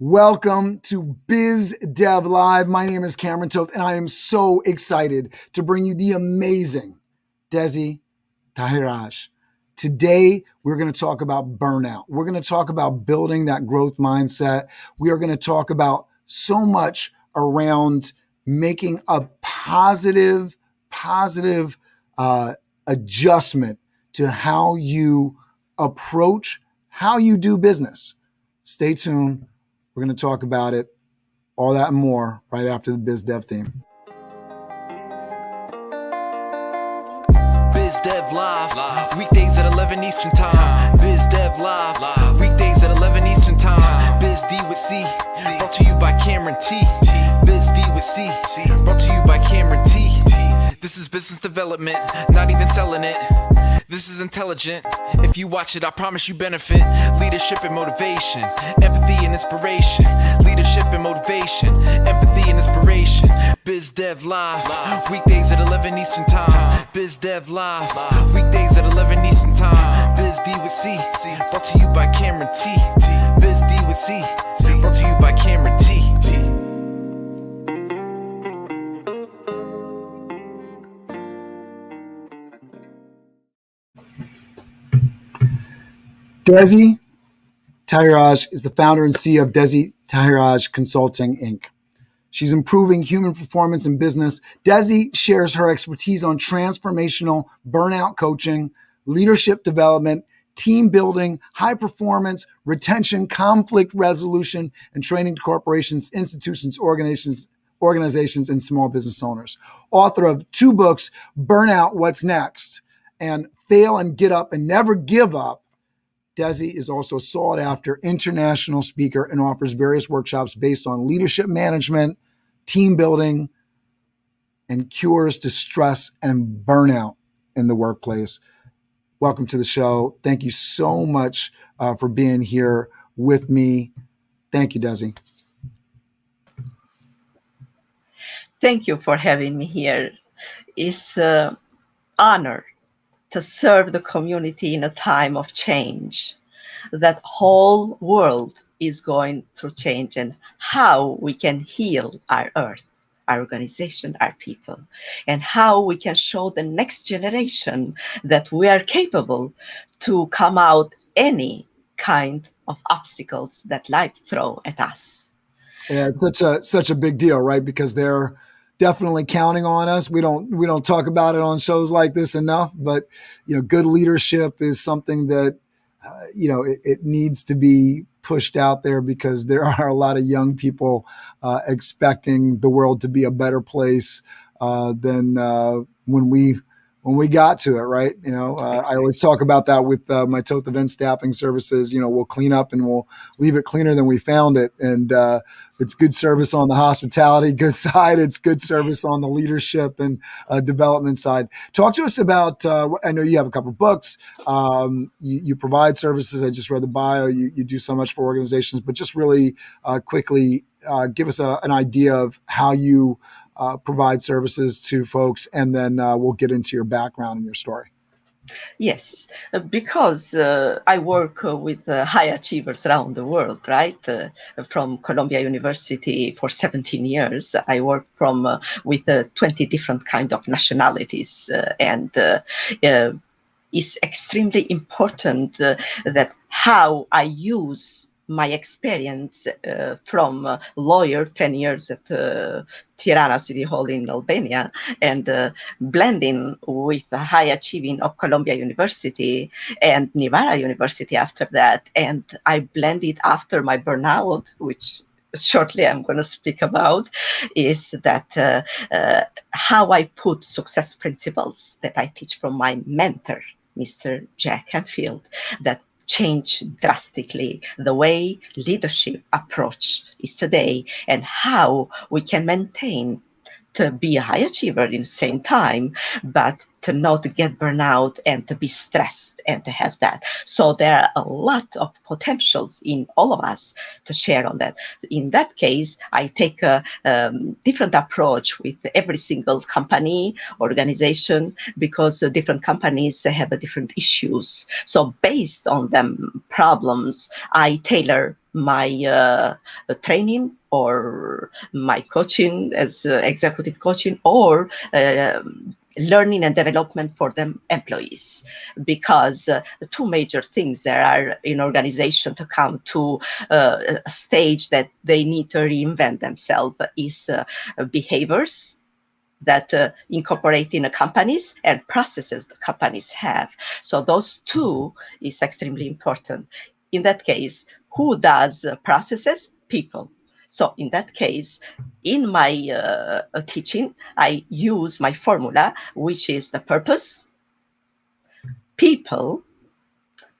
Welcome to Biz Dev Live. My name is Cameron Toth, and I am so excited to bring you the amazing Desi Tahiraj. Today, we're going to talk about burnout. We're going to talk about building that growth mindset. We are going to talk about so much around making a positive adjustment to how you approach how you do business. Stay tuned. We're going to talk about it, all that and more, right after the Biz Dev theme. Biz Dev Live, weekdays at 11 Eastern Time. Biz Dev Live, weekdays at 11 Eastern Time. Biz D with C, brought to you by Cameron T. Biz D with C, brought to you by Cameron T. This is business development, not even selling it. This is intelligent. If you watch it, I promise you benefit. Leadership and motivation, empathy and inspiration. Leadership and motivation, empathy and inspiration. Biz Dev Live, weekdays at 11 Eastern Time. Biz Dev Live, weekdays at 11 Eastern Time. Biz D with C, brought to you by Cameron T. Biz D with C, brought to you by Cameron T. Desi Tahiraj is the founder and CEO of Desi Tahiraj Consulting, Inc. She's improving human performance in business. Desi shares her expertise on transformational burnout coaching, leadership development, team building, high performance, retention, conflict resolution, and training to corporations, institutions, organizations, and small business owners. Author of 2 books, Burnout, What's Next, and Fail and Get Up and Never Give Up. Desi is also a sought-after international speaker and offers various workshops based on leadership management, team building, and cures to stress and burnout in the workplace. Welcome to the show. Thank you so much for being here with me. Thank you, Desi. Thank you for having me here. It's an honor to serve the community in a time of change. That whole world is going through change, and how we can heal our earth, our organization, our people, and how we can show the next generation that we are capable to come out any kind of obstacles that life throw at us. Yeah, it's such a big deal, right? Because they're definitely counting on us. We don't talk about it on shows like this enough, but good leadership is something that it needs to be pushed out there, because there are a lot of young people expecting the world to be a better place than when we got to it, right? I always talk about that with my Toth event staffing services. We'll clean up and we'll leave it cleaner than we found it. And it's good service on the hospitality good side. It's good service on the leadership and development side. Talk to us about, I know you have a couple of books. You provide services. I just read the bio. You do so much for organizations, but just really quickly give us an idea of how you provide services to folks, and then we'll get into your background and your story. Yes, because I work with high achievers around the world, right? From Columbia University for 17 years, I work with 20 different kind of nationalities, and it's extremely important that how I use my experience from lawyer, 10 years at Tirana City Hall in Albania, and blending with the high achieving of Columbia University and Nevada University after that. And I blended after my burnout, which shortly I'm going to speak about, is that how I put success principles that I teach from my mentor, Mr. Jack Canfield, that change drastically the way leadership approach is today, and how we can maintain to be a high achiever in the same time, but to not get burnout and to be stressed and to have that. So there are a lot of potentials in all of us to share on that. In that case, I take a different approach with every single company, organization, because different companies have different issues. So based on them problems, I tailor my training or my coaching as executive coaching, or learning and development for them employees, because two major things there are in organization to come to a stage that they need to reinvent themselves is behaviors that incorporate in the companies and processes the companies have. So those two is extremely important. In that case, who does processes? People. So in that case, in my teaching, I use my formula, which is the purpose, people,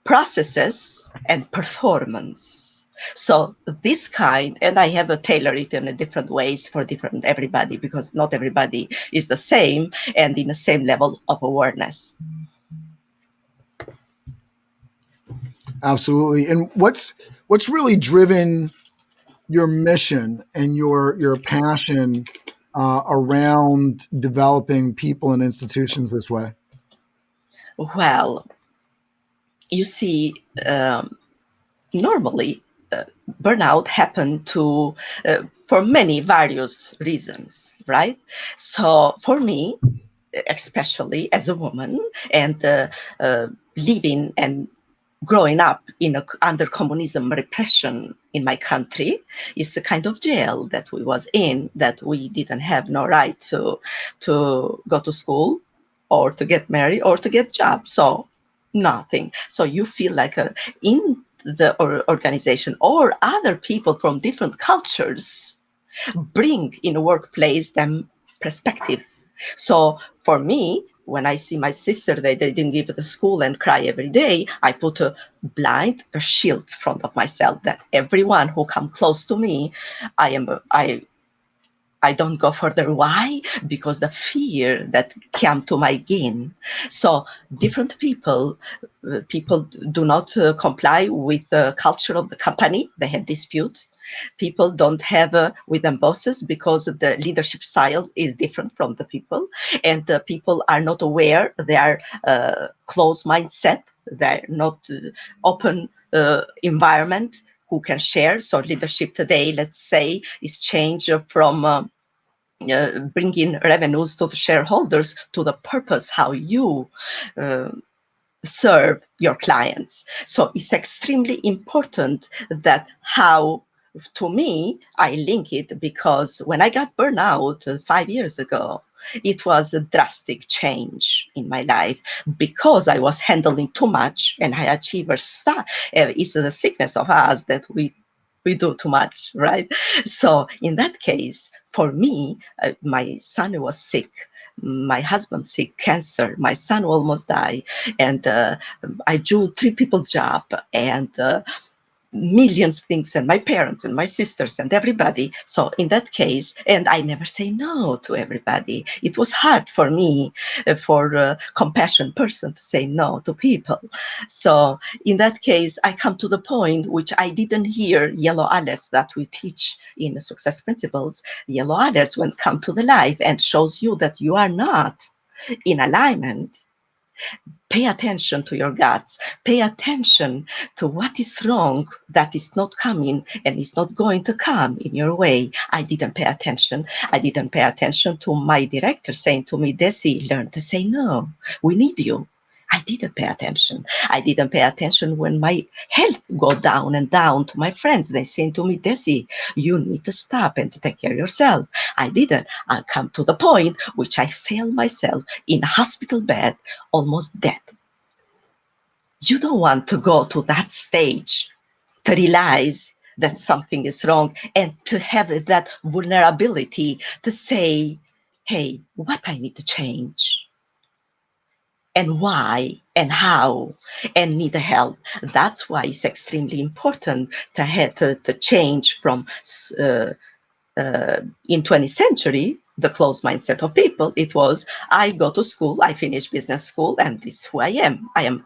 processes, and performance. So this kind, and I have tailored it in a different ways for different everybody, because not everybody is the same and in the same level of awareness. Absolutely. And what's really driven your mission and your passion around developing people and institutions this way? Well, you see, normally burnout happen to for many various reasons, right? So for me, especially as a woman and living and growing up under communism repression in my country, is a kind of jail that we was in, that we didn't have no right to go to school or to get married or to get job. So nothing. So you feel like in the organization or other people from different cultures bring in a workplace them perspective. So for me, when I see my sister, they didn't give to school and cry every day, I put a shield in front of myself that everyone who come close to me, I don't go further. Why? Because the fear that came to my gain. So different people do not comply with the culture of the company. They have disputes. People don't have with them bosses because the leadership style is different from the people, and the people are not aware. They are closed mindset. They're not open environment who can share. So leadership today, let's say, is changed from bringing revenues to the shareholders to the purpose how you serve your clients. So it's extremely important that how, to me, I link it, because when I got burnout 5 years ago, it was a drastic change in my life because I was handling too much, and high achievers is the sickness of us that we do too much, right? So in that case, for me, my son was sick, my husband sick, cancer, my son almost died, and I do 3 people's job, and millions things, and my parents and my sisters and everybody. So in that case, and I never say no to everybody. It was hard for me, for a compassion person, to say no to people. So in that case, I come to the point which I didn't hear yellow alerts that we teach in the success principles. Yellow alerts when come to the life and shows you that you are not in alignment. Pay attention to your guts. Pay attention to what is wrong that is not coming and is not going to come in your way. I didn't pay attention. I didn't pay attention to my director saying to me, Desi, learn to say no. We need you. I didn't pay attention. I didn't pay attention when my health go down and down to my friends. They saying to me, Desi, you need to stop and to take care of yourself. I didn't. I come to the point which I failed myself in a hospital bed, almost dead. You don't want to go to that stage to realize that something is wrong and to have that vulnerability to say, hey, what I need to change and why and how, and need help. That's why it's extremely important to have to change from in 20th century, the closed mindset of people, it was, I go to school, I finish business school, and this is who I am. I am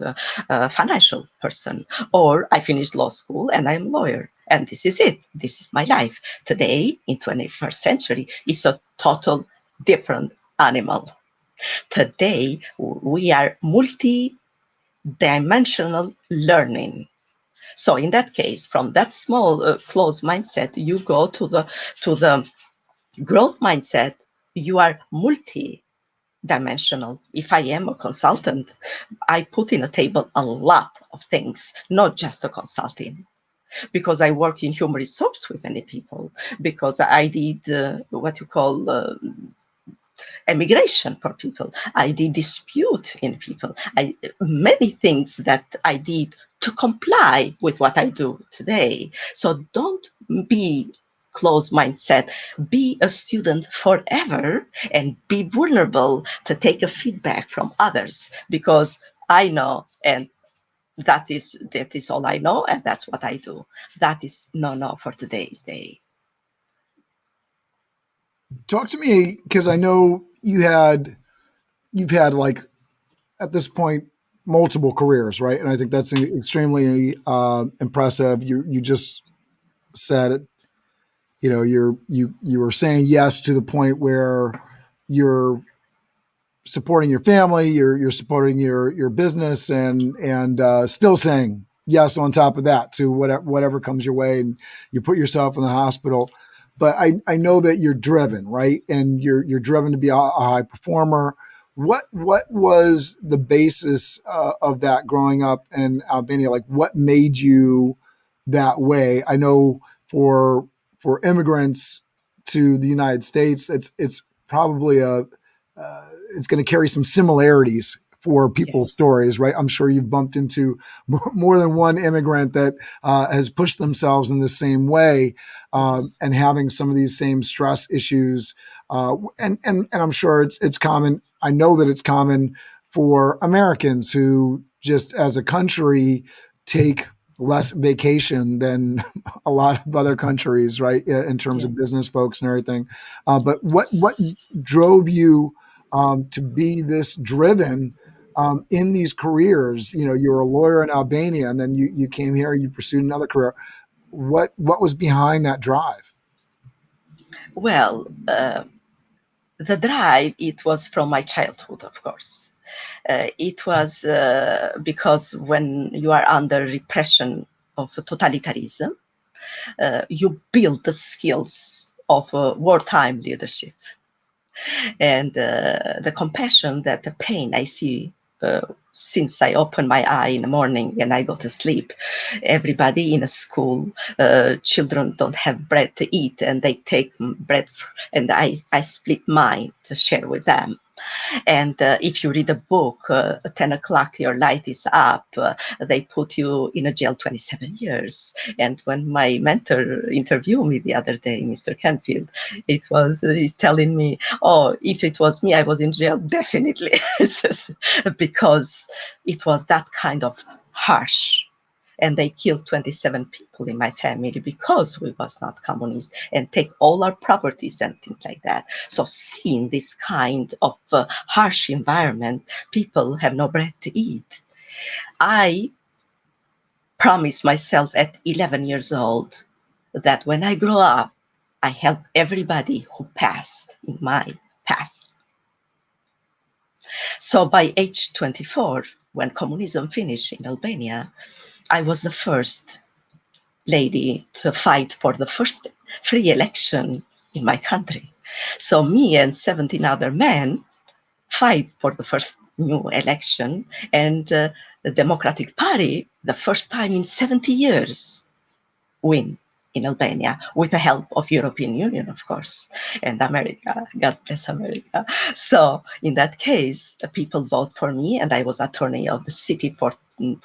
a financial person. Or I finished law school and I'm a lawyer. And this is it. This is my life. Today, in 21st century, it's a total different animal. Today, we are multi-dimensional learning. So in that case, from that small closed mindset, you go to the growth mindset. You are multi-dimensional. If I am a consultant, I put in a table a lot of things, not just a consulting, because I work in human resource with many people, because I did what you call immigration for people. I did dispute in people. Many things that I did to comply with what I do today. So don't be closed mindset. Be a student forever and be vulnerable to take a feedback from others, because I know, and that is all I know, and that's what I do. That is no for today's day. Talk to me, because I know you've had like at this point multiple careers, right? And I think that's extremely impressive. You just said it. You know, you were saying yes to the point where you're supporting your family, you're supporting your business, and still saying yes on top of that to whatever comes your way, and you put yourself in the hospital. But I know that you're driven, right? And you're driven to be a high performer. What was the basis of that growing up in Albania? Like, what made you that way? I know for immigrants to the United States, it's probably it's going to carry some similarities for people's Yes. stories, right? I'm sure you've bumped into more than one immigrant that has pushed themselves in the same way, Yes. and having some of these same stress issues. And I'm sure it's common. I know that it's common for Americans who just as a country take less vacation than a lot of other countries, right? In terms Yeah. of business folks and everything. But what drove you to be this driven in these careers? You know, you were a lawyer in Albania, and then you came here, you pursued another career. What was behind that drive? Well, the drive, it was from my childhood, of course. It was because when you are under repression of totalitarianism, you build the skills of wartime leadership, and the compassion, that the pain I see since I open my eye in the morning and I go to sleep. Everybody in a school, children don't have bread to eat, and they take bread, and I split mine to share with them. And if you read a book, at 10 o'clock, your light is up, they put you in a jail 27 years. And when my mentor interviewed me the other day, Mr. Canfield, he's telling me, oh, if it was me, I was in jail, definitely. Because it was that kind of harsh. And they killed 27 people in my family because we was not communist, and take all our properties and things like that. So seeing this kind of harsh environment, people have no bread to eat. I promised myself at 11 years old that when I grow up, I help everybody who passed in my path. So by age 24, when communism finished in Albania, I was the first lady to fight for the first free election in my country. So me and 17 other men fight for the first new election, and the Democratic Party, the first time in 70 years, win in Albania with the help of European Union, of course, and America. God bless America. So in that case, people vote for me, and I was attorney of the city for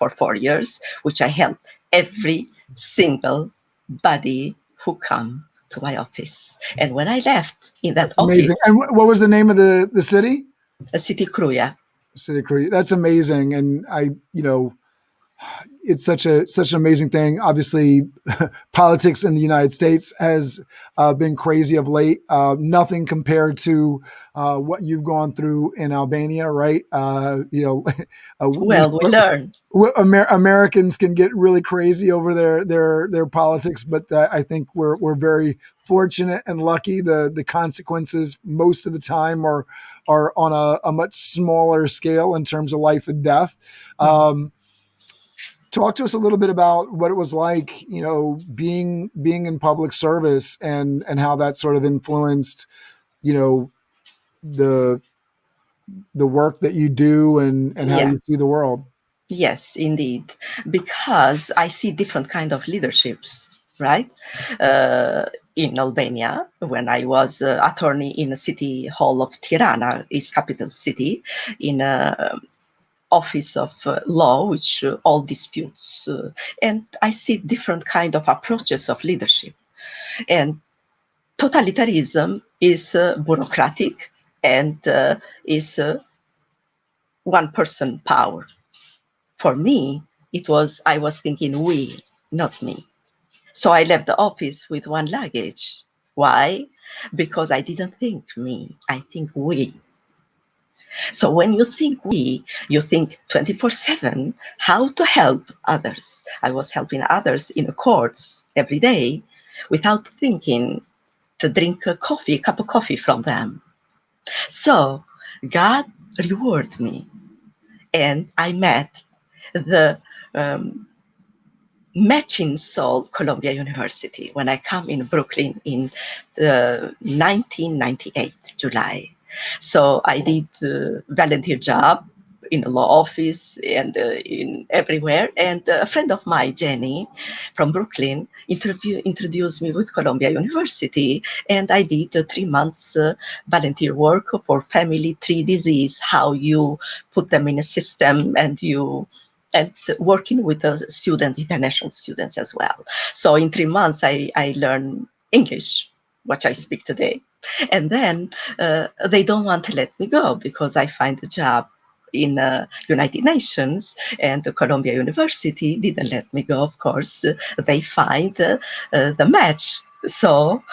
4 years, which I helped every single body who come to my office. And when I left in that That's amazing. office, And what was the name of the city? a city Kruja. City Creek. That's amazing. And it's such an amazing thing. Obviously, politics in the United States has been crazy of late. Nothing compared to what you've gone through in Albania, right? Well, we learn. Americans can get really crazy over their politics, but I think we're very fortunate and lucky. The consequences most of the time are on a much smaller scale in terms of life and death. talk to us a little bit about what it was like, being in public service and how that sort of influenced, you know, the the work that you do and how Yeah. you see the world. Yes, indeed, because I see different kind of leaderships, right? In Albania, when I was attorney in the city hall of Tirana, its capital city, in a office of law, which all disputes, and I see different kind of approaches of leadership. And totalitarianism is bureaucratic and is one person power. For me, I was thinking we, not me. So I left the office with one luggage. Why? Because I didn't think me, I think we. So when you think we, you think 24/7 how to help others. I was helping others in the courts every day without thinking to drink a cup of coffee from them. So God rewarded me, and I met the matching soul Columbia University when I come in Brooklyn in 1998 July. So I did volunteer job in a law office and in everywhere. And a friend of mine, Jenny, from Brooklyn, introduced me with Columbia University, and I did 3 months volunteer work for family tree disease, how you put them in a system and working with the students, international students as well. So in 3 months, I learned English, which I speak today. And then they don't want to let me go because I find a job in United Nations, and Columbia University didn't let me go, of course. They find the match. So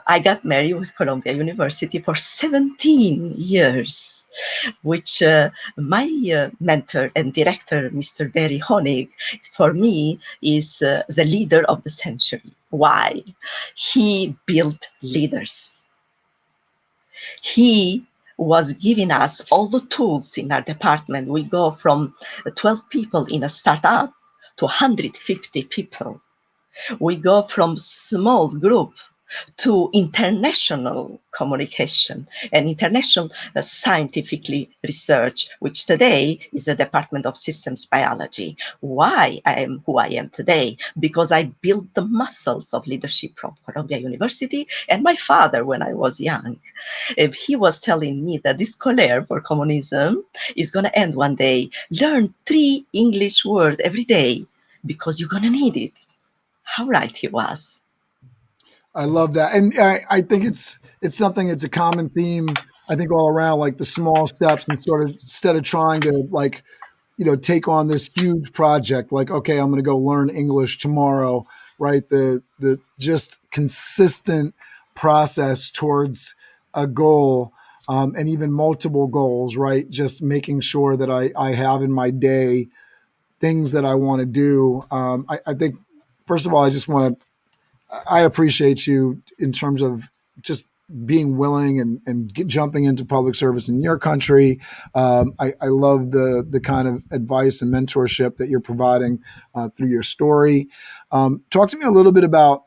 I got married with Columbia University for 17 years, which my mentor and director, Mr. Barry Honig, for me is the leader of the century. Why? He built leaders. He was giving us all the tools in our department. We go from 12 people in a startup to 150 people. We go from small group to international communication and international scientifically research, which today is the Department of Systems Biology. Why I am who I am today? Because I built the muscles of leadership from Columbia University, and my father, when I was young, he was telling me that this colère for communism is going to end one day. Learn 3 English words every day because you're going to need it. How right he was. I love that, and I think it's something. It's a common theme. I think all around, like the small steps, and sort of instead of trying to like take on this huge project. Like, okay, I'm going to go learn English tomorrow, right? The just consistent process towards a goal, and even multiple goals, right? Just making sure that I have in my day things that I want to do. I think, first of all, I appreciate you in terms of just being willing and jumping into public service in your country. I love the kind of advice and mentorship that you're providing through your story. Talk to me a little bit about,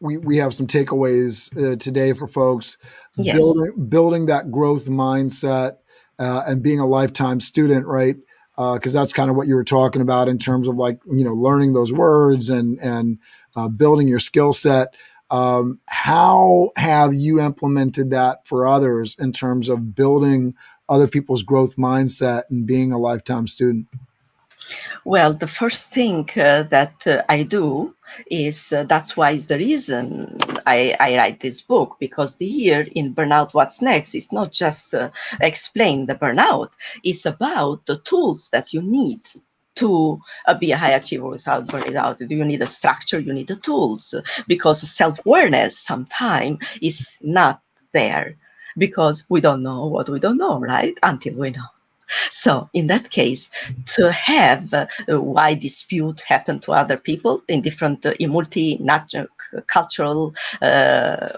we have some takeaways today for folks. Yes. Building that growth mindset and being a lifetime student, right? Because that's kind of what you were talking about in terms of like learning those words and building your skill set. How have you implemented that for others in terms of building other people's growth mindset and being a lifetime student? Well, the first thing that I do is that's why is the reason I write this book, because the year in Burnout What's Next is not just explain the burnout, it's about the tools that you need to be a high achiever without burning out. Do you need a structure? You need the tools, because self-awareness sometimes is not there because we don't know what we don't know, right? Until we know. So in that case, to have why dispute happen to other people in different in multi-cultural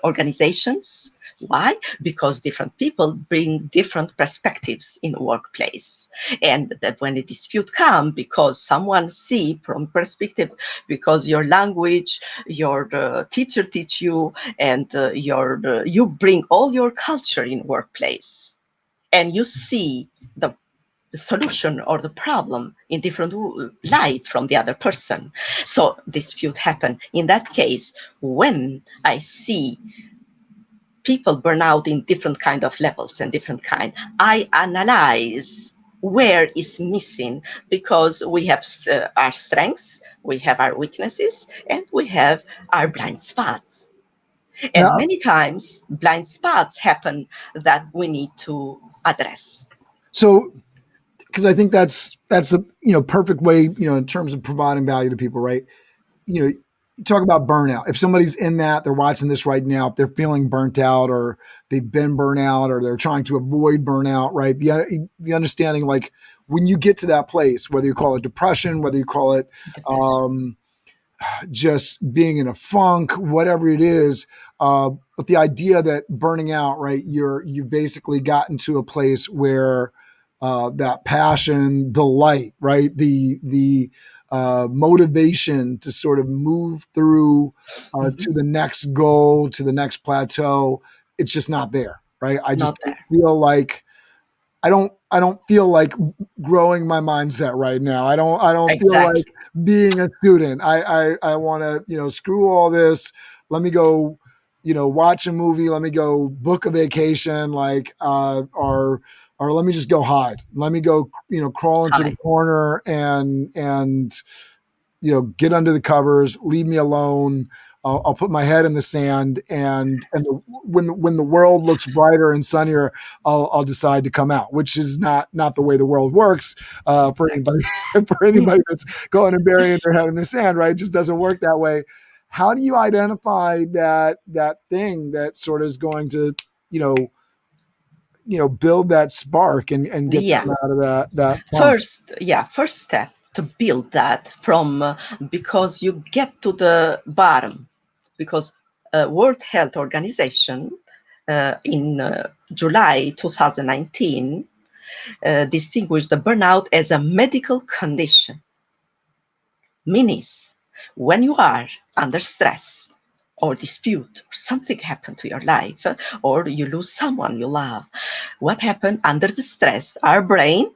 organizations, Why? Because different people bring different perspectives in the workplace. And that when a dispute comes, because someone see from perspective, because your language, your teacher teach you, and you bring all your culture in workplace, and you see the solution or the problem in different light from the other person. So dispute happen. In that case, when I see people burn out in different kind of levels and different kind, I analyze where is missing, because we have our strengths, we have our weaknesses, and we have our blind spots. And Now, many times blind spots happen that we need to address. so because I think that's the perfect way, in terms of providing value to people, right? You talk about burnout. If somebody's in that, they're watching this right now, if they're feeling burnt out, or they've been burnt out, or they're trying to avoid burnout, right? The understanding, like, when you get to that place, whether you call it depression, whether you call it um, just being in a funk, whatever it is. But the idea that burning out, right? You've basically gotten to a place where that passion, the light, right? The motivation to sort of move through to the next goal, to the next plateau. It's just not there, right? I just Not there. feel like I don't feel like growing my mindset right now. I don't feel like Exactly. being a student. I want to, screw all this. Let me go, watch a movie. Let me go book a vacation, like or let me just go hide. Let me go, crawl into the Hi. corner and get under the covers, leave me alone. I'll put my head in the sand, and when the world looks brighter and sunnier, I'll decide to come out, which is not the way the world works for Exactly. anybody for anybody that's going and burying their head in the sand, right? It just doesn't work that way. How do you identify that thing that sort of is going to, you know, build that spark and get Yeah. them out of that funk? First step to build that from, because you get to the bottom, because World Health Organization in July 2019 distinguished the burnout as a medical condition. Means when you are under stress or dispute, or something happened to your life, or you lose someone you love, what happened under the stress? Our brain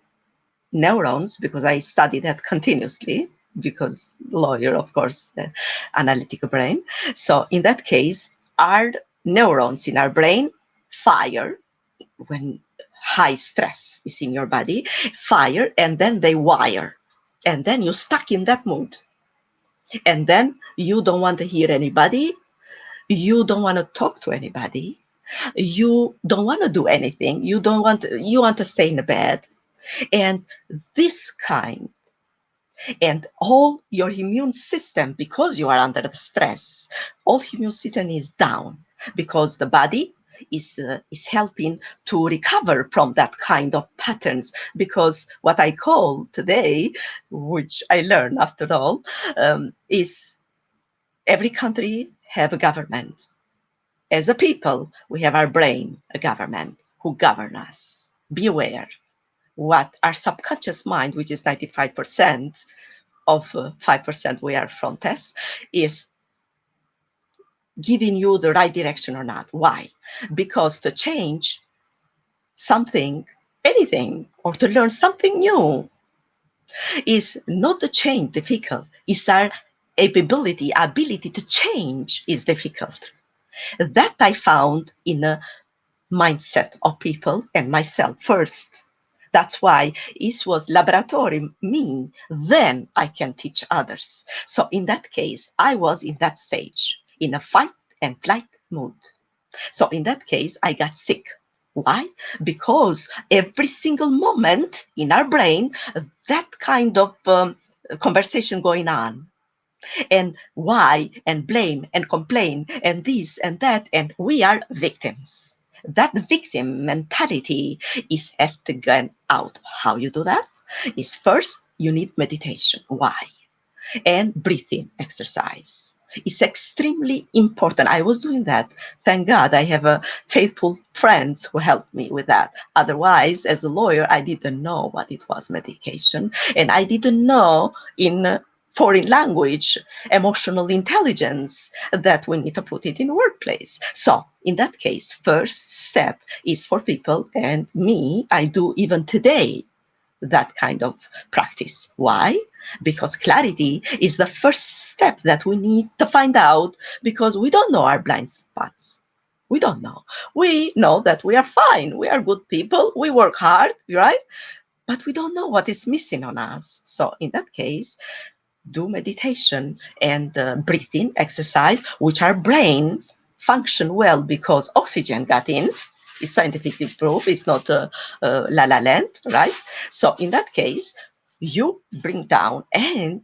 neurons, because I study that continuously, because lawyer, of course, analytical brain. So in that case, our neurons in our brain fire when high stress is in your body, fire, and then they wire. And then you're stuck in that mood. And then you don't want to hear anybody. You don't want to talk to anybody. You don't want to do anything. You want to stay in the bed. And this kind, and all your immune system, because you are under the stress, all immune system is down, because the body is helping to recover from that kind of patterns. Because what I call today, which I learned after all, is every country have a government. As a people, we have our brain, a government who govern us. Be aware what our subconscious mind, which is 95%, of 5% we are from tests, is giving you the right direction or not. Why? Because to change something, anything, or to learn something new is not the change difficult, it's our ability to change is difficult. That I found in a mindset of people and myself first. That's why it was laboratory me, then I can teach others. So in that case, I was in that stage, in a fight and flight mood. So in that case, I got sick. Why? Because every single moment in our brain, that kind of conversation going on. And why? And blame and complain and this and that. And we are victims. That victim mentality is have to get out. How you do that is first you need meditation. Why? And breathing exercise. It's extremely important. I was doing that. Thank God I have faithful friends who helped me with that. Otherwise, as a lawyer, I didn't know what it was medication. And I didn't know in foreign language, emotional intelligence, that we need to put it in the workplace. So in that case, first step is for people, and me, I do even today that kind of practice. Why? Because clarity is the first step that we need to find out, because we don't know our blind spots. We don't know. We know that we are fine. We are good people. We work hard, right? But we don't know what is missing on us. So in that case, do meditation and breathing exercise, which our brain function well because oxygen got in. It's scientifically proved. It's not la la land, right? So in that case, you bring down and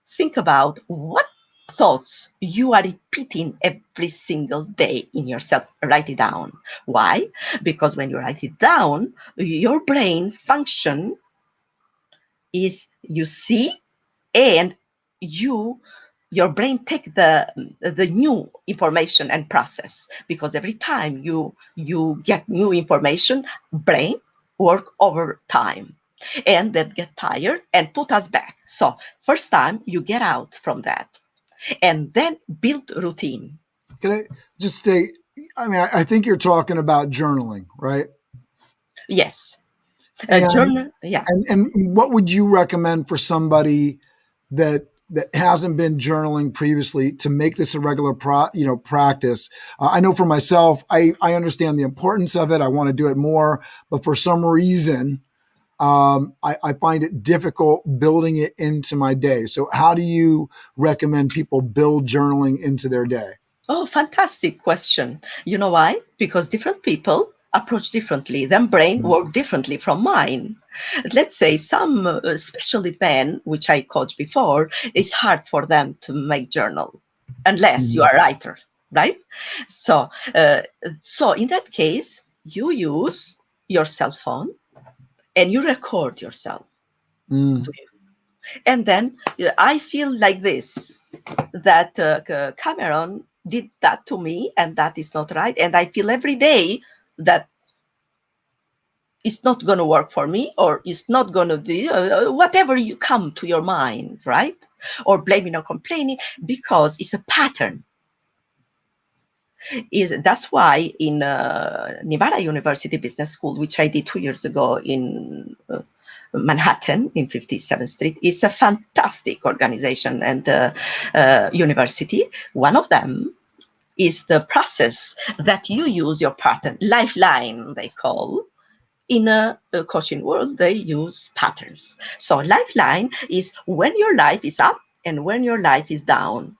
think about what thoughts you are repeating every single day in yourself. Write it down. Why? Because when you write it down, your brain function is you see, and your brain take the new information and process, because every time you get new information, brain work over time, and that get tired and put us back. So first time you get out from that, and then build routine. Can I just say, I mean, I think you're talking about journaling, right? Yes. A And journal. Yeah. and what would you recommend for somebody that hasn't been journaling previously to make this a regular practice? I know for myself, I understand the importance of it. I want to do it more, but for some reason, I find it difficult building it into my day. So how do you recommend people build journaling into their day? Oh, fantastic question. You know why? Because different people approach differently. Their brain work differently from mine. Let's say some, especially men, which I coached before, it's hard for them to make journal unless you Mhm. are a writer, right? So, so in that case, you use your cell phone and you record yourself. Mm. And then I feel like this, that Cameron did that to me, and that is not right. And I feel every day that it's not going to work for me, or it's not going to do whatever you come to your mind, right? Or blaming or complaining, because it's a pattern. That's why in Nevada University Business School, which I did 2 years ago in Manhattan in 57th Street, is a fantastic organization and university. One of them is the process that you use your pattern, lifeline, they call. In a coaching world, they use patterns. So lifeline is when your life is up and when your life is down.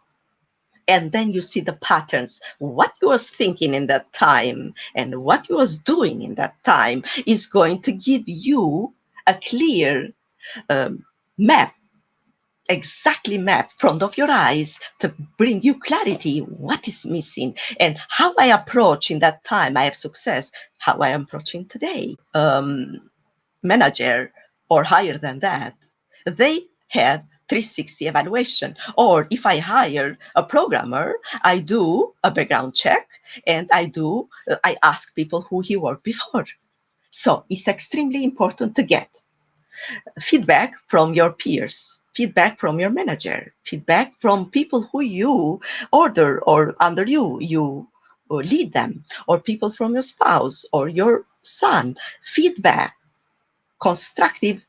And then you see the patterns, what you was thinking in that time and what you was doing in that time is going to give you a clear map, exactly map front of your eyes to bring you clarity, what is missing, and how I approach in that time I have success, how I am approaching today. Manager or higher than that, they have 360 evaluation. Or if I hire a programmer, I do a background check, and I ask people who he worked before. So it's extremely important to get feedback from your peers, feedback from your manager, feedback from people who you order or under you lead them, or people from your spouse or your son. Feedback, constructive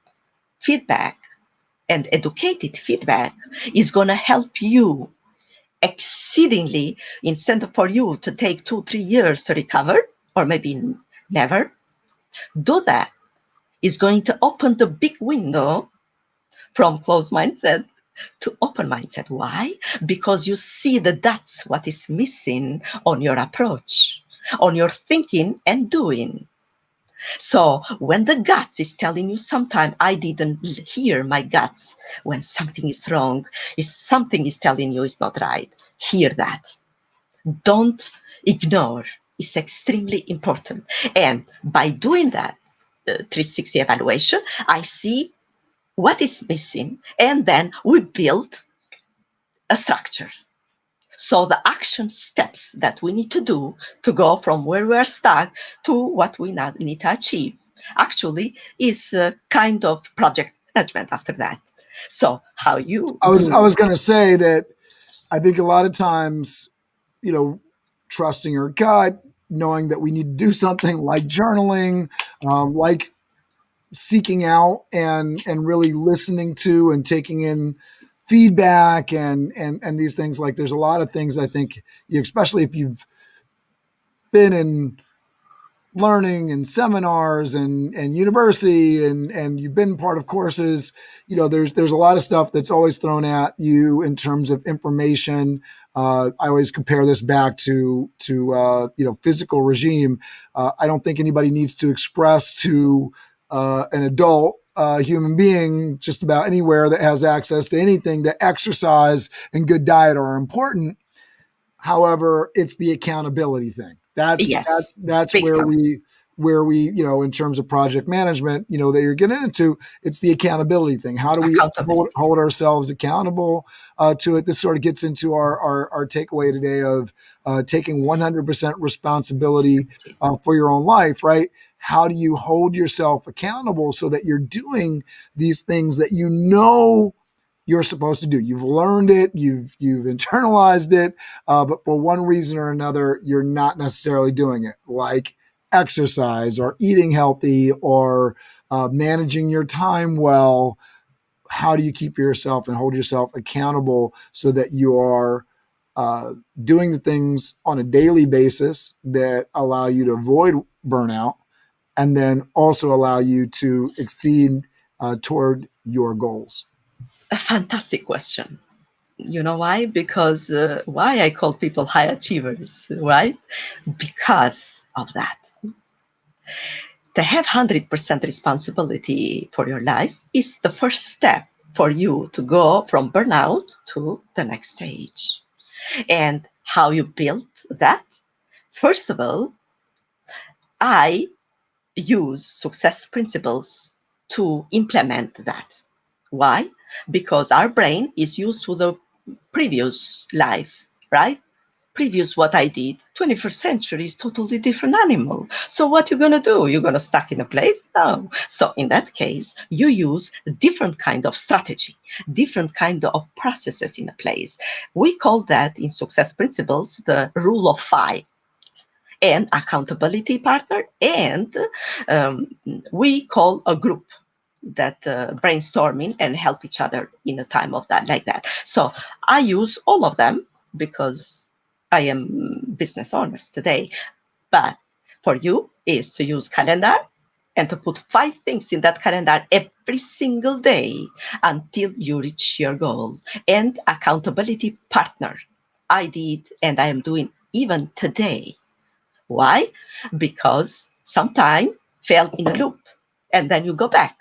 feedback and educated feedback is going to help you exceedingly, instead of for you to take 2-3 years to recover, or maybe never. Do that is going to open the big window from closed mindset to open mindset. Why? Because you see that that's what is missing on your approach, on your thinking and doing. So when the guts is telling you, sometime I didn't hear my guts when something is wrong, if something is telling you it's not right, hear that. Don't ignore. It's extremely important. And by doing that, 360 evaluation, I see what is missing, and then we build a structure. So the action steps that we need to do to go from where we are stuck to what we now need to achieve actually is a kind of project management after that. So how you I was do. going to say that I think a lot of times, you know, trusting our gut, knowing that we need to do something like journaling, like seeking out and really listening to and taking in feedback and these things. Like there's a lot of things I think, especially if you've been in learning and seminars and university and you've been part of courses, there's a lot of stuff that's always thrown at you in terms of information. I always compare this back to physical regime. I don't think anybody needs to express to an adult human being just about anywhere that has access to anything that exercise and good diet are important. However, it's the accountability thing. That's Yes, big where time. we in terms of project management, that you're getting into. It's the accountability thing. How do we Accountability. hold ourselves accountable to it? This sort of gets into our takeaway today of taking 100% responsibility for your own life, right? How do you hold yourself accountable so that you're doing these things that you're supposed to do? You've learned it, you've internalized it, but for one reason or another, you're not necessarily doing it, like exercise or eating healthy or managing your time well. How do you keep yourself and hold yourself accountable so that you are doing the things on a daily basis that allow you to avoid burnout and then also allow you to exceed toward your goals? A fantastic question. You know why? Because why I call people high achievers, right? Because of that. To have 100% responsibility for your life is the first step for you to go from burnout to the next stage. And how you build that? First of all, I use success principles to implement that. Why? Because our brain is used to the previous life, right? Previous what I did. 21st century is totally different animal. So what you're gonna do? You're gonna stuck in a place? No. So in that case, you use a different kind of strategy, different kind of processes in a place. We call that in success principles the rule of five and accountability partner, and um, we call a group that brainstorming and help each other in a time of that like that. So I use all of them because I am business owners today. But for you is to use calendar and to put 5 things in that calendar every single day until you reach your goal. And accountability partner. I did and I am doing even today. Why? Because sometime fell in a loop and then you go back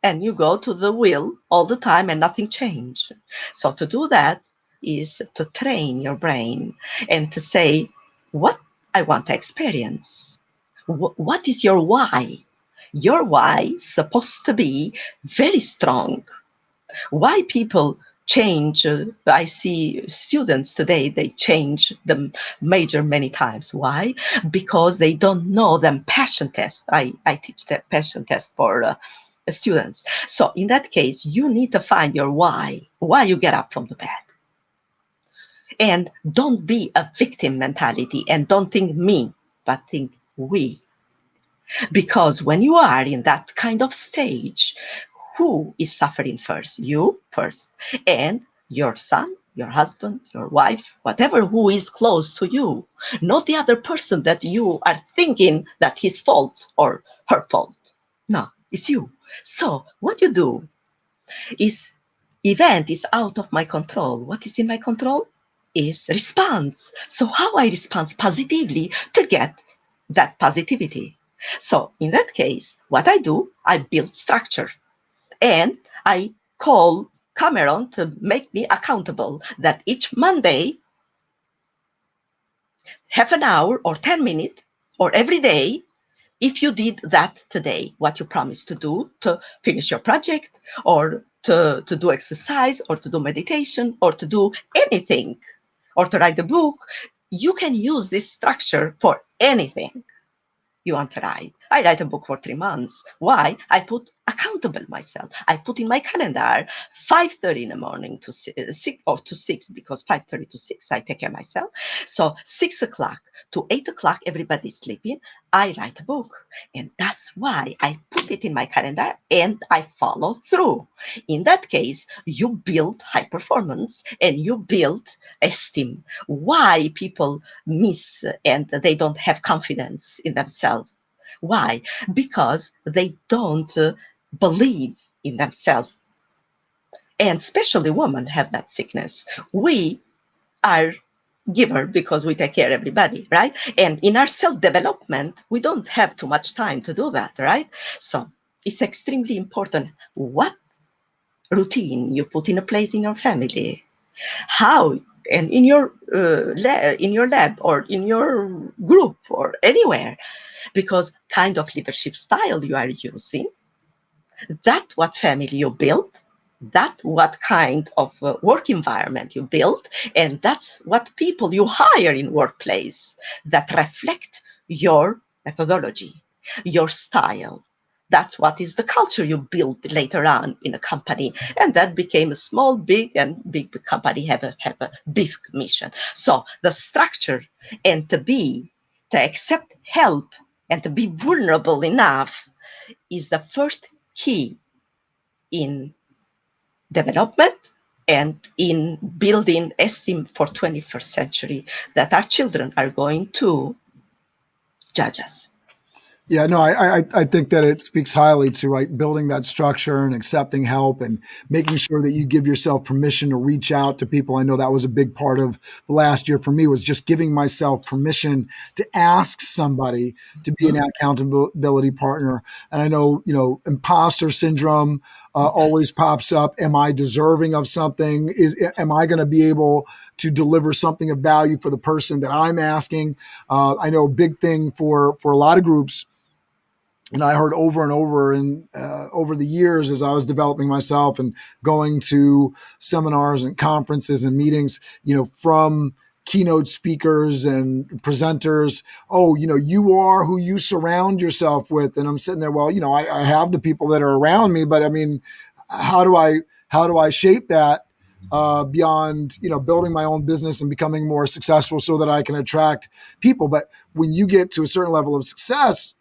and you go to the wheel all the time and nothing changed. So to do that is to train your brain and to say, what I want to experience. What is your why? Your why is supposed to be very strong. Why people change? I see students today, they change the major many times. Why? Because they don't know them passion test. I teach the passion test for students. So in that case, you need to find your why you get up from the bed. And don't be a victim mentality and don't think me, but think we. Because when you are in that kind of stage, who is suffering first? You first. And your son, your husband, your wife, whatever who is close to you, not the other person that you are thinking that his fault or her fault. No, it's you. So what you do is event is out of my control. What is in my control is response. So how I respond positively to get that positivity. So in that case, what I do, I build structure and I call Cameron to make me accountable that each Monday, half an hour or 10 minutes or every day, if you did that today, what you promised to do to finish your project or to do exercise or to do meditation or to do anything, or to write a book, you can use this structure for anything you want to write. I write a book for 3 months. Why? I put accountable myself. I put in my calendar 5:30 in the morning to 6 because 5:30 to 6 I take care of myself. So 6 o'clock to 8 o'clock everybody's sleeping. I write a book, and that's why I put it in my calendar and I follow through. In that case, you build high performance and you build esteem. Why people miss and they don't have confidence in themselves? Why? Because they don't believe in themselves. And especially women have that sickness. We are giver because we take care of everybody, right? And in our self-development, we don't have too much time to do that, right? So it's extremely important what routine you put in a place in your family, how and in your lab or in your group or anywhere, because kind of leadership style you are using, that what family you build, that what kind of work environment you build, and that's what people you hire in workplace that reflect your methodology, your style. That's what is the culture you build later on in a company, and that became a small, big, and big company have a big mission. So the structure and to accept help and to be vulnerable enough is the first key in development and in building esteem for 21st century that our children are going to judge us. Yeah, no, I think that it speaks highly to right building that structure and accepting help and making sure that you give yourself permission to reach out to people. I know that was a big part of the last year for me was just giving myself permission to ask somebody to be an accountability partner. And I know, imposter syndrome always pops up. Am I deserving of something? Am I going to be able to deliver something of value for the person that I'm asking? I know a big thing for a lot of groups, and I heard over and over and over the years as I was developing myself and going to seminars and conferences and meetings, from keynote speakers and presenters. Oh, you are who you surround yourself with. And I'm sitting there, well, I have the people that are around me, but I mean, how do I shape that beyond, building my own business and becoming more successful so that I can attract people? But when you get to a certain level of success,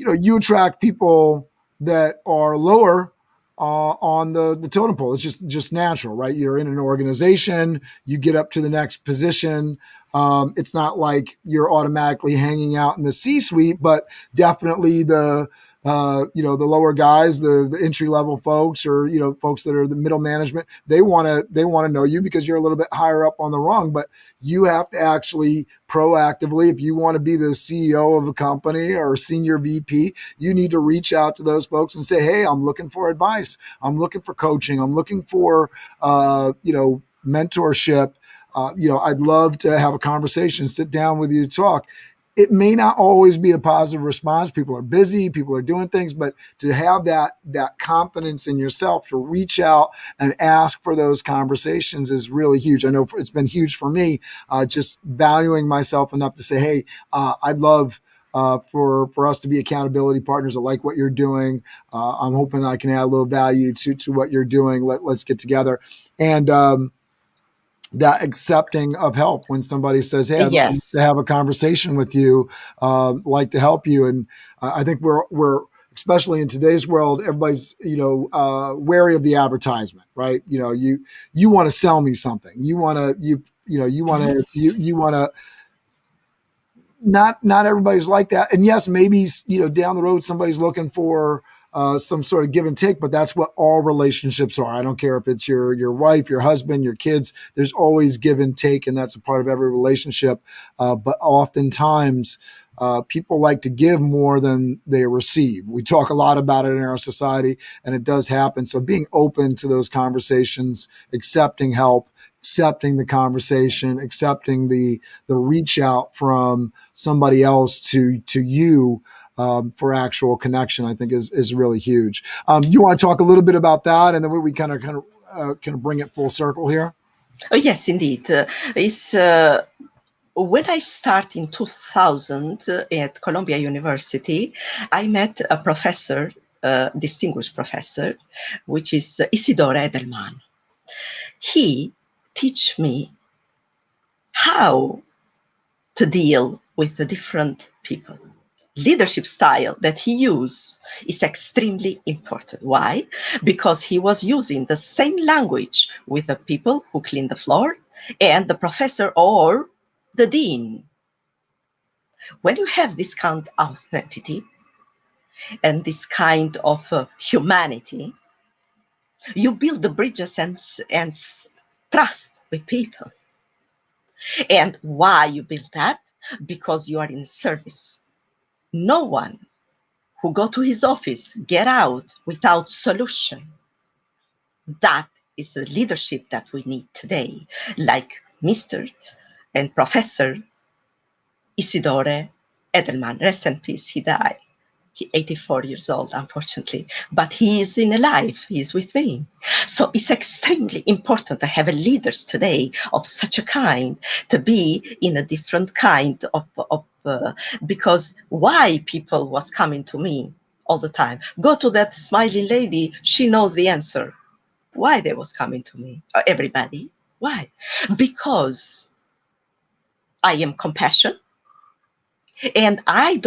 you attract people that are lower on the totem pole. It's just natural, right? You're in an organization, you get up to the next position. It's not like you're automatically hanging out in the C-suite, but definitely the lower guys, the entry level folks, or folks that are the middle management, they want to know you because you're a little bit higher up on the rung. But you have to actually proactively, if you want to be the CEO of a company or senior VP, you need to reach out to those folks and say, hey, I'm looking for advice, I'm looking for coaching, I'm looking for mentorship. I'd love to have a conversation, sit down with you to talk. It may not always be a positive response. People are busy, people are doing things, but to have that confidence in yourself to reach out and ask for those conversations is really huge. I know it's been huge for me, just valuing myself enough to say, hey, I'd love for us to be accountability partners. I like what you're doing. I'm hoping I can add a little value to what you're doing. Let's get together. And that accepting of help when somebody says, hey, I'd like Yes. to have a conversation with you, like to help you. And I think we're especially in today's world, everybody's, wary of the advertisement, right? You want to sell me something. You want to, not everybody's like that. And yes, maybe, down the road, somebody's looking for some sort of give and take, but that's what all relationships are. I don't care if it's your wife, your husband, your kids, there's always give and take. And that's a part of every relationship. But oftentimes, people like to give more than they receive. We talk a lot about it in our society, and it does happen. So being open to those conversations, accepting help, accepting the conversation, accepting the reach out from somebody else to you for actual connection, I think is really huge. You want to talk a little bit about that, and then we kind of bring it full circle here? Oh, yes, indeed. It's when I started in 2000 at Columbia University, I met a professor, a distinguished professor, which is Isidore Edelman. He teach me how to deal with the different people. Leadership style that he used is extremely important. Why? Because he was using the same language with the people who clean the floor and the professor or the dean. When you have this kind of authenticity and this kind of humanity, you build the bridges and trust with people. And why you build that? Because you are in service. No one who go to his office get out without solution. That is the leadership that we need today, like Mr. and Professor Isidore Edelman. Rest in peace, he died. He's 84 years old, unfortunately, but he is in alive. He is with me. So it's extremely important to have leaders today of such a kind, to be in a different kind of because why people was coming to me all the time. Go to that smiling lady. She knows the answer. Why they was coming to me? Everybody. Why? Because I am compassion. And I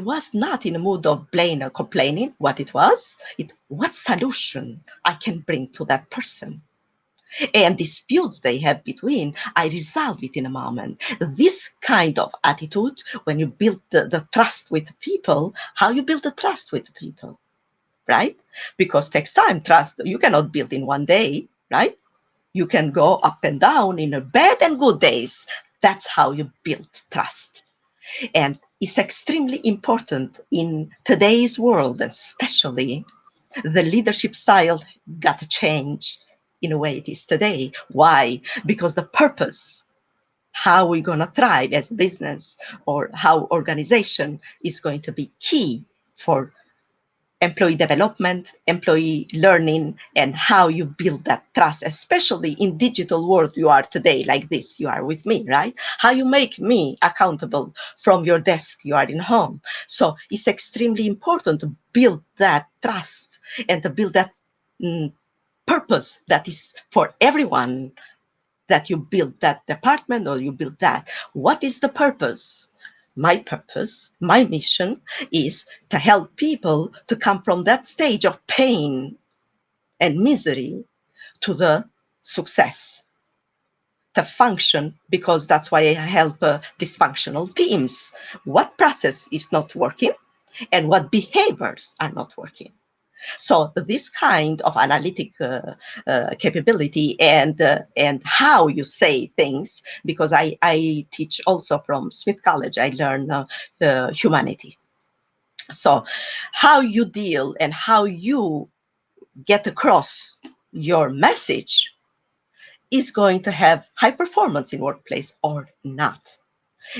was not in a mood of blaming or complaining what it was. What solution I can bring to that person. And disputes they have between, I resolve it in a moment. This kind of attitude, when you build the trust with people, how you build the trust with people, right? Because it takes time. Trust, you cannot build in one day, right? You can go up and down in a bad and good days. That's how you build trust. And it's extremely important in today's world, especially the leadership style got to change in a way it is today. Why? Because the purpose, how we're going to thrive as a business or how organization is going to be key for employee development, employee learning, and how you build that trust, especially in digital world you are today, like this, you are with me, right? How you make me accountable from your desk, you are in home. So it's extremely important to build that trust and to build that purpose that is for everyone, that you build that department or you build that. What is the purpose? My purpose, my mission is to help people to come from that stage of pain and misery to the success, to function, because that's why I help dysfunctional teams. What process is not working and what behaviors are not working? So this kind of analytic capability and how you say things, because I teach also from Smith College, I learn humanity. So how you deal and how you get across your message is going to have high performance in workplace or not.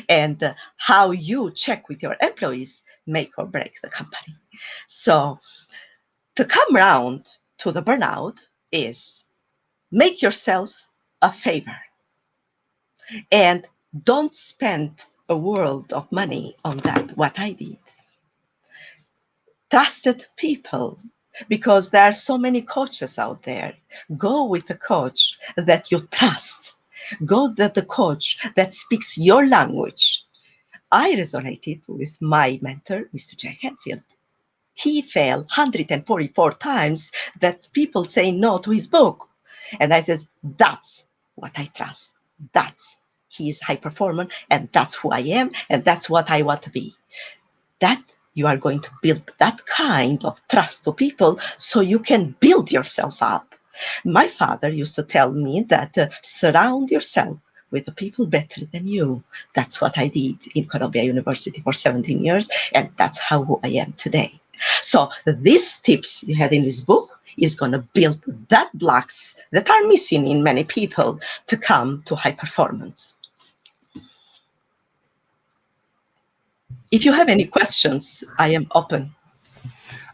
And how you check with your employees make or break the company. So to come around to the burnout is make yourself a favor and don't spend a world of money on that, what I did. Trusted people, because there are so many coaches out there. Go with a coach that you trust. Go with the coach that speaks your language. I resonated with my mentor, Mr. Jack Hadfield. He failed 144 times that people say no to his book. And I says, that's what I trust. That's, he is high performer and that's who I am and that's what I want to be. That you are going to build that kind of trust to people so you can build yourself up. My father used to tell me that surround yourself with the people better than you. That's what I did in Columbia University for 17 years, and that's how I am today. So these tips you have in this book is going to build that blocks that are missing in many people to come to high performance. If you have any questions, I am open.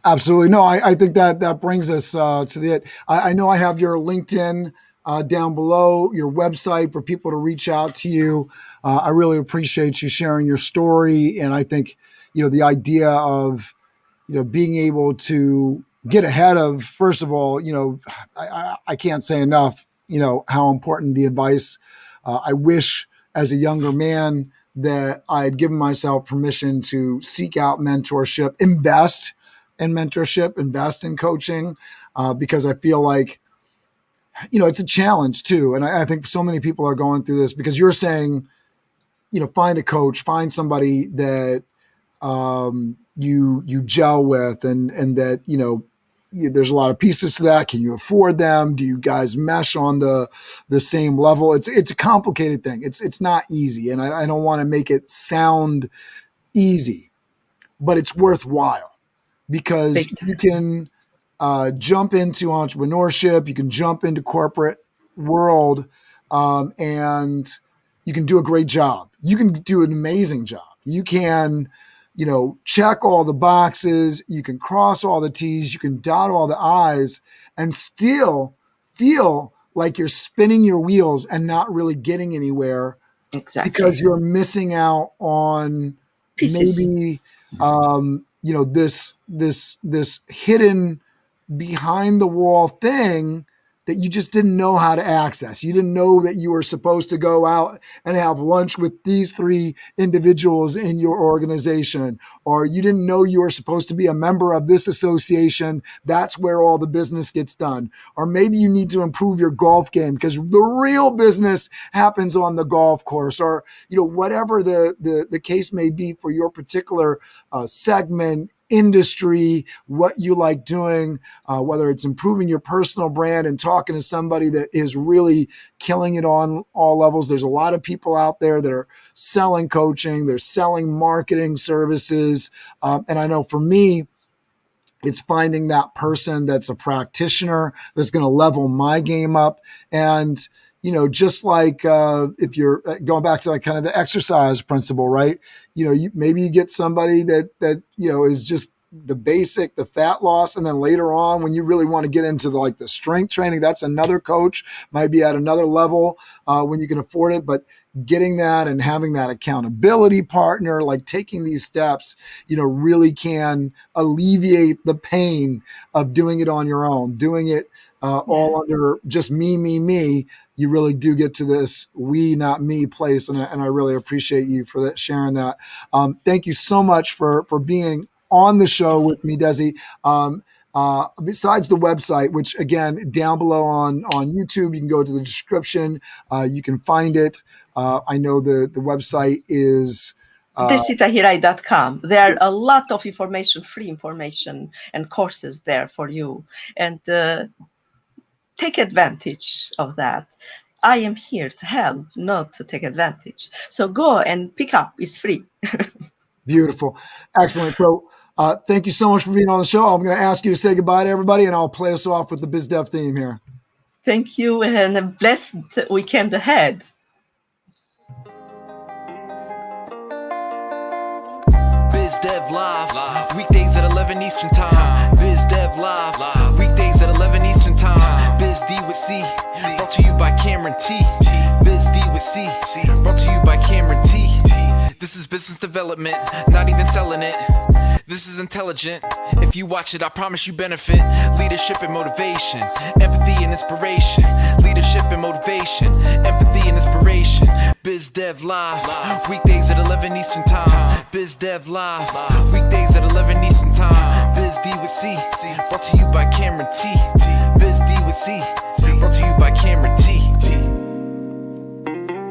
Absolutely. No, I think that brings us to the end. I know I have your LinkedIn down below, your website for people to reach out to you. I really appreciate you sharing your story. And I think, the idea of, being able to get ahead of, first of all, I can't say enough, how important the advice. I wish as a younger man that I had given myself permission to seek out mentorship, invest in mentorship, invest in coaching, because I feel like, it's a challenge too. And I think so many people are going through this because you're saying, find a coach, find somebody that you gel with, and that, there's a lot of pieces to that. Can you afford them? Do you guys mesh on the same level? It's a complicated thing. It's not easy. And I don't want to make it sound easy, but it's worthwhile because you can jump into entrepreneurship, you can jump into corporate world, and you can do a great job. You can do an amazing job. You can, check all the boxes, you can cross all the T's, you can dot all the I's, and still feel like you're spinning your wheels and not really getting anywhere. Exactly. Because you're missing out on pieces. Maybe, this hidden behind the wall thing that you just didn't know how to access. You didn't know that you were supposed to go out and have lunch with these 3 individuals in your organization, or you didn't know you were supposed to be a member of this association. That's where all the business gets done. Or maybe you need to improve your golf game because the real business happens on the golf course, or, whatever the case may be for your particular segment, industry, what you like doing, whether it's improving your personal brand and talking to somebody that is really killing it on all levels. There's a lot of people out there that are selling coaching, they're selling marketing services. And I know for me, it's finding that person that's a practitioner that's going to level my game up. And just like if you're going back to like kind of the exercise principle, right? Maybe you get somebody that is just the basic, the fat loss, and then later on when you really want to get into the strength training, that's another coach, might be at another level when you can afford it. But getting that and having that accountability partner, like taking these steps, really can alleviate the pain of doing it on your own, doing it all under just me. You really do get to this we, not me place. And I really appreciate you for that, sharing that. Thank you so much for being on the show with me, Desi. Besides the website, which again, down below on YouTube, you can go to the description. You can find it. I know the website is DesiTahiraj.com. There are a lot of information, free information and courses there for you. And take advantage of that. I am here to help, not to take advantage. So go and pick up. It's free. Beautiful. Excellent. So thank you so much for being on the show. I'm going to ask you to say goodbye to everybody, and I'll play us off with the BizDev theme here. Thank you, and a blessed weekend ahead. BizDev Live, weekdays at 11 Eastern Time. BizDev Live, weekdays at 11 Eastern Time. BizD with C, brought to you by Cameron T. BizD with C, brought to you by Cameron T. This is business development, not even selling it. This is intelligent. If you watch it, I promise you benefit. Leadership and motivation, empathy and inspiration. Leadership and motivation, empathy and inspiration. BizDev Live, weekdays at 11 Eastern Time. BizDev Live, weekdays at 11 Eastern Time. BizD with C, brought to you by Cameron T. BizD with C.